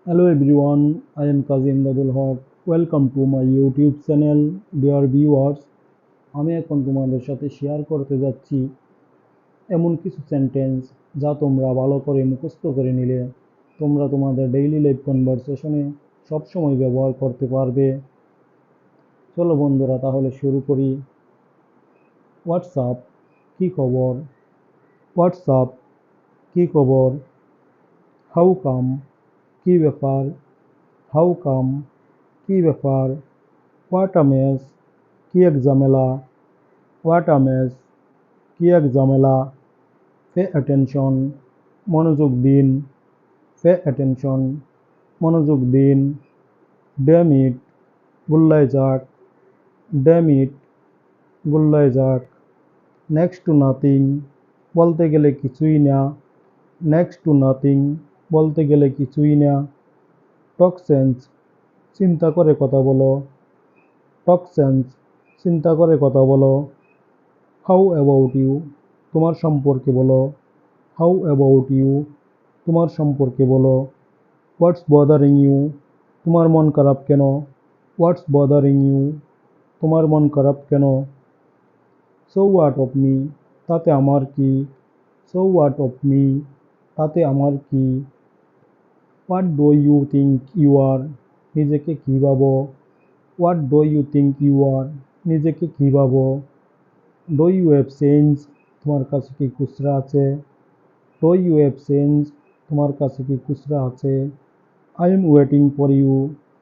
Hello everyone, I am Kazi Haq. Welcome to my YouTube channel, dear viewers. আমি এখন তোমাদের সাথে share করতে যাচ্ছি এমন কিছু সেন্টেন্স যা তোমরা ভালো করে মুখস্থ করে নিলে তোমরা তোমাদের ডেইলি লাইফ কনভারসেশনে সবসময় ব্যবহার করতে পারবে। চলো বন্ধুরা তাহলে শুরু করি। হোয়াটসঅ্যাপ, কি খবর? হোয়াটসঅ্যাপ, কি খবর? হাউ কাম, কি ব্যাপার? হাউ কাম, কি ব্যাপার? হোয়াট আ মেস, কি এক ঝামেলা? হোয়াট আ মেস, কি এক ঝামেলা? পে অ্যাটেনশন, মনোযোগ দিন। পে অ্যাটেনশন, মনোযোগ দিন। ড্যাম ইট, গুল্লায় যাক। ড্যাম ইট, গুল্লায় যাক। নেক্সট টু নাথিং, বলতে গেলে কিছুই না। নেক্সট টু নাথিং, বলতে গেলে কিছুই না। টক সেন্স, চিন্তা করে কথা বলো। টক সেন্স, চিন্তা করে কথা বলো। হাউ অ্যাবাউট ইউ, তোমার সম্পর্কে বলো। হাউ অ্যাবাউট ইউ, তোমার সম্পর্কে বলো। হোয়াটস বদারিং ইউ, তোমার মন খারাপ কেন? হোয়াটস বদারিং ইউ, তোমার মন খারাপ কেন? সো হোয়াট অফ মি, তাতে আমার কি? সো হোয়াট অফ মি, তাতে আমার কি? What do you think you are, নিজেকে কী ভাবো? What do you think you are, নিজেকে কী ভাবো? ডু ইউ হ্যাভ চেঞ্জ, তোমার কাছে কি খুচরা আছে? ডু ইউ হ্যাভ চেঞ্জ, তোমার কাছে কি খুচরা আছে? I am waiting for you,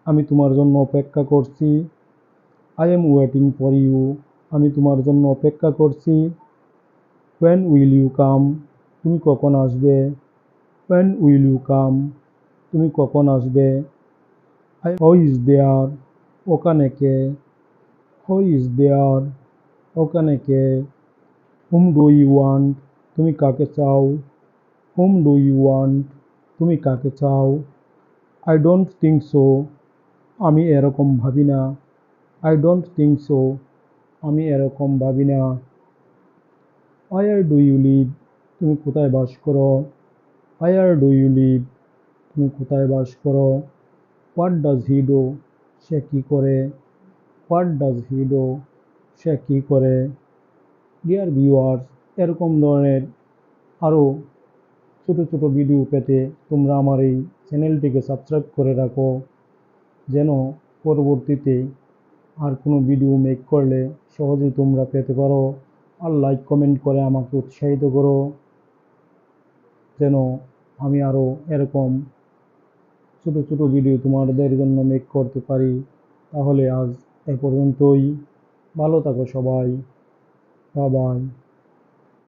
আমি তোমার জন্য অপেক্ষা করছি। I am waiting for you, আমি তোমার জন্য অপেক্ষা করছি। হোয়েন উইল ইউ কাম, তুমি কখন আসবে? হোয়েন উইল ইউ কাম, তুমি কখন আসবে? হু ইজ দেয়ার, ওখানে কে? হু ইজ দেয়ার, ওখানে কে? হুম ডু ইউ ওয়ান্ট, তুমি কাকে চাও? হুম ডু ইউ ওয়ান্ট, তুমি কাকে চাও? আই ডোন্ট থিঙ্ক সো, আমি এরকম ভাবি না। আই ডোন্ট থিঙ্ক সো, আমি এরকম ভাবি না। হোয়ার ডু ইউ লিভ, তুমি কোথায় বাস করো? হোয়ার ডু ইউ লিভ, তুমি কোথায় বাস করো? হোয়াট ডাজ হি ডু, সে কী করে? হোয়াট ডাজ হি ডু, সে কী করে? ডিয়ার ভিউয়ার্স, এরকম ধরনের আরও ছোটো ছোটো ভিডিও পেতে তোমরা আমার এই চ্যানেলটিকে সাবস্ক্রাইব করে রাখো, যেন পরবর্তীতে আর কোনো ভিডিও মেক করলে সহজেই তোমরা পেতে পারো। আর লাইক কমেন্ট করে আমাকে উৎসাহিত করো, যেন আমি আরও এরকম ছোটো ছোটো ভিডিও তোমাদের জন্য মেক করতে পারি। তাহলে আজ এ পর্যন্তই। ভালো থাকো সবাই। Bye bye.